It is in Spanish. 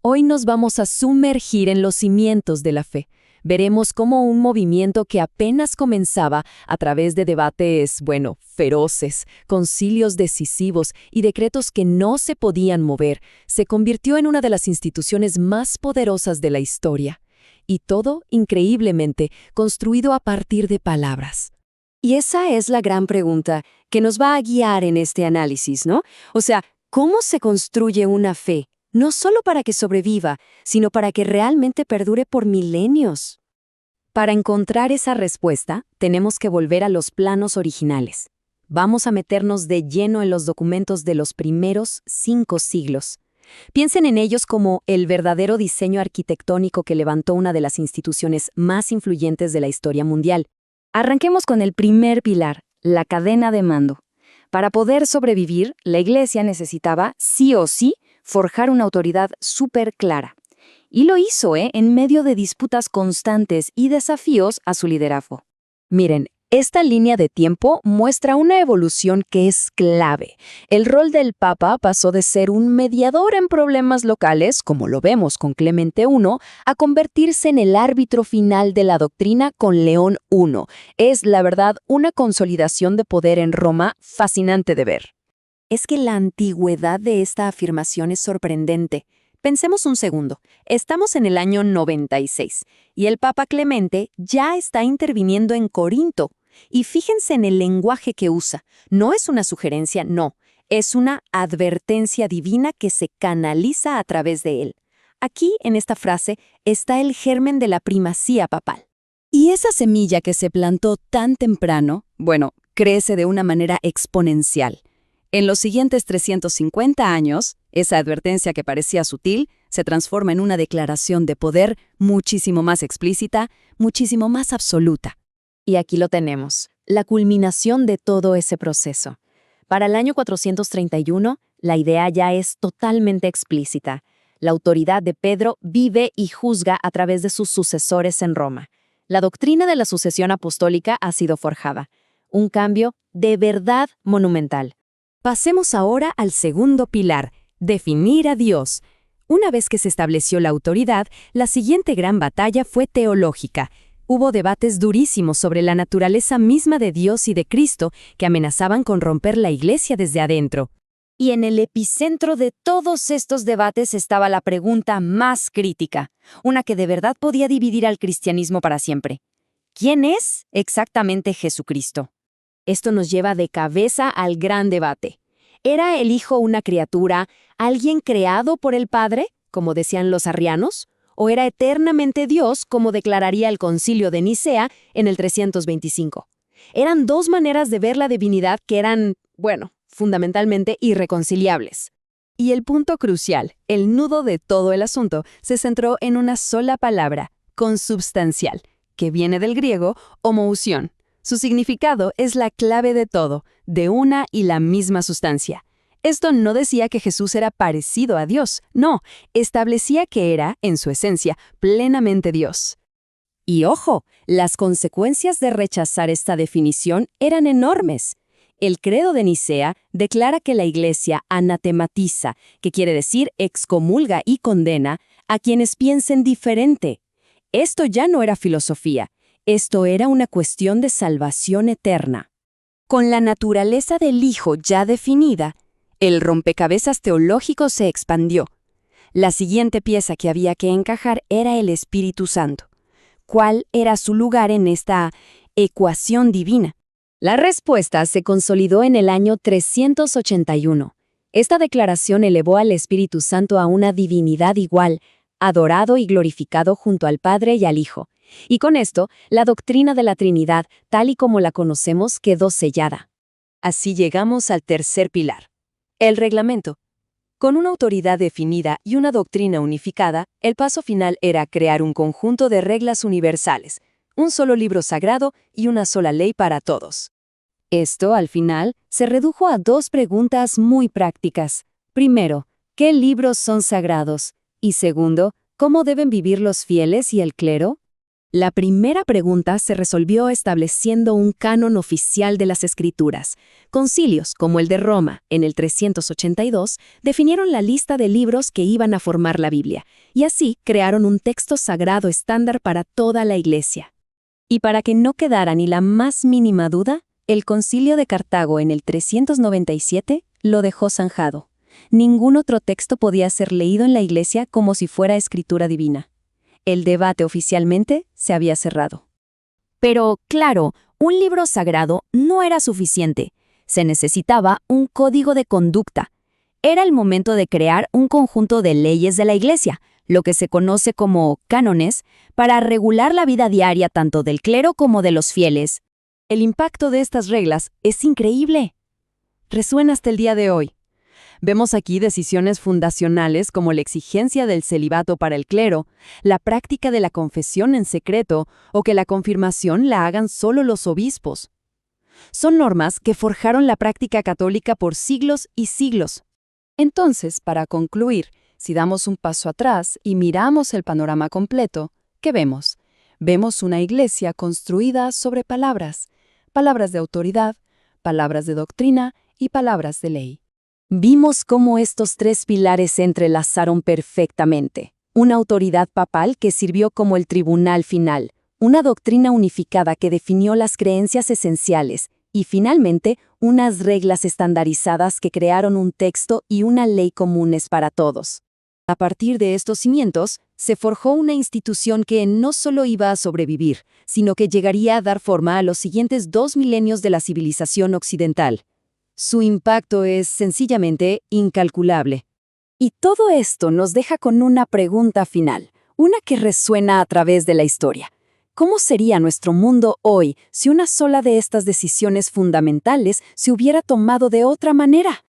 Hoy nos vamos a sumergir en los cimientos de la fe. Veremos cómo un movimiento que apenas comenzaba a través de debates, feroces, concilios decisivos y decretos que no se podían mover, se convirtió en una de las instituciones más poderosas de la historia. Y todo, increíblemente, construido a partir de palabras. Y esa es la gran pregunta que nos va a guiar en este análisis, ¿no? O sea, ¿cómo se construye una fe? No solo para que sobreviva, sino para que realmente perdure por milenios. Para encontrar esa respuesta, tenemos que volver a los planos originales. Vamos a meternos de lleno en los documentos de los primeros 5 siglos. Piensen en ellos como el verdadero diseño arquitectónico que levantó una de las instituciones más influyentes de la historia mundial. Arranquemos con el primer pilar, la cadena de mando. Para poder sobrevivir, la Iglesia necesitaba, sí o sí, forjar una autoridad súper clara. Y lo hizo, en medio de disputas constantes y desafíos a su liderazgo. Miren, esta línea de tiempo muestra una evolución que es clave. El rol del Papa pasó de ser un mediador en problemas locales, como lo vemos con Clemente I, a convertirse en el árbitro final de la doctrina con León I. Es, la verdad, una consolidación de poder en Roma fascinante de ver. Es que la antigüedad de esta afirmación es sorprendente. Pensemos un segundo, estamos en el año 96 y el Papa Clemente ya está interviniendo en Corinto. Y fíjense en el lenguaje que usa. No es una sugerencia, no. Es una advertencia divina que se canaliza a través de él. Aquí, en esta frase, está el germen de la primacía papal. Y esa semilla que se plantó tan temprano, crece de una manera exponencial. En los siguientes 350 años, esa advertencia que parecía sutil se transforma en una declaración de poder muchísimo más explícita, muchísimo más absoluta. Y aquí lo tenemos, la culminación de todo ese proceso. Para el año 431, la idea ya es totalmente explícita. La autoridad de Pedro vive y juzga a través de sus sucesores en Roma. La doctrina de la sucesión apostólica ha sido forjada. Un cambio de verdad monumental. Pasemos ahora al segundo pilar, definir a Dios. Una vez que se estableció la autoridad, la siguiente gran batalla fue teológica. Hubo debates durísimos sobre la naturaleza misma de Dios y de Cristo que amenazaban con romper la Iglesia desde adentro. Y en el epicentro de todos estos debates estaba la pregunta más crítica, una que de verdad podía dividir al cristianismo para siempre. ¿Quién es exactamente Jesucristo? Esto nos lleva de cabeza al gran debate. ¿Era el Hijo una criatura, alguien creado por el Padre, como decían los arrianos? ¿O era eternamente Dios, como declararía el Concilio de Nicea en el 325? Eran dos maneras de ver la divinidad que eran, fundamentalmente irreconciliables. Y el punto crucial, el nudo de todo el asunto, se centró en una sola palabra, consubstancial, que viene del griego homoousión. Su significado es la clave de todo, de una y la misma sustancia. Esto no decía que Jesús era parecido a Dios, no, establecía que era, en su esencia, plenamente Dios. Y ojo, las consecuencias de rechazar esta definición eran enormes. El credo de Nicea declara que la Iglesia anatematiza, que quiere decir excomulga y condena, a quienes piensen diferente. Esto ya no era filosofía. Esto era una cuestión de salvación eterna. Con la naturaleza del Hijo ya definida, el rompecabezas teológico se expandió. La siguiente pieza que había que encajar era el Espíritu Santo. ¿Cuál era su lugar en esta ecuación divina? La respuesta se consolidó en el año 381. Esta declaración elevó al Espíritu Santo a una divinidad igual, adorado y glorificado junto al Padre y al Hijo. Y con esto, la doctrina de la Trinidad, tal y como la conocemos, quedó sellada. Así llegamos al tercer pilar, el reglamento. Con una autoridad definida y una doctrina unificada, el paso final era crear un conjunto de reglas universales, un solo libro sagrado y una sola ley para todos. Esto, al final, se redujo a 2 preguntas muy prácticas. Primero, ¿qué libros son sagrados? Y segundo, ¿cómo deben vivir los fieles y el clero? La primera pregunta se resolvió estableciendo un canon oficial de las Escrituras. Concilios, como el de Roma, en el 382, definieron la lista de libros que iban a formar la Biblia, y así crearon un texto sagrado estándar para toda la Iglesia. Y para que no quedara ni la más mínima duda, el Concilio de Cartago en el 397 lo dejó zanjado. Ningún otro texto podía ser leído en la Iglesia como si fuera escritura divina. El debate oficialmente se había cerrado. Pero, claro, un libro sagrado no era suficiente. Se necesitaba un código de conducta. Era el momento de crear un conjunto de leyes de la Iglesia, lo que se conoce como cánones, para regular la vida diaria tanto del clero como de los fieles. El impacto de estas reglas es increíble. Resuena hasta el día de hoy. Vemos aquí decisiones fundacionales como la exigencia del celibato para el clero, la práctica de la confesión en secreto o que la confirmación la hagan solo los obispos. Son normas que forjaron la práctica católica por siglos y siglos. Entonces, para concluir, si damos un paso atrás y miramos el panorama completo, ¿qué vemos? Vemos una iglesia construida sobre palabras de autoridad, palabras de doctrina y palabras de ley. Vimos cómo estos tres pilares se entrelazaron perfectamente. Una autoridad papal que sirvió como el tribunal final, una doctrina unificada que definió las creencias esenciales y, finalmente, unas reglas estandarizadas que crearon un texto y una ley comunes para todos. A partir de estos cimientos, se forjó una institución que no solo iba a sobrevivir, sino que llegaría a dar forma a los siguientes 2 milenios de la civilización occidental. Su impacto es sencillamente incalculable. Y todo esto nos deja con una pregunta final, una que resuena a través de la historia. ¿Cómo sería nuestro mundo hoy si una sola de estas decisiones fundamentales se hubiera tomado de otra manera?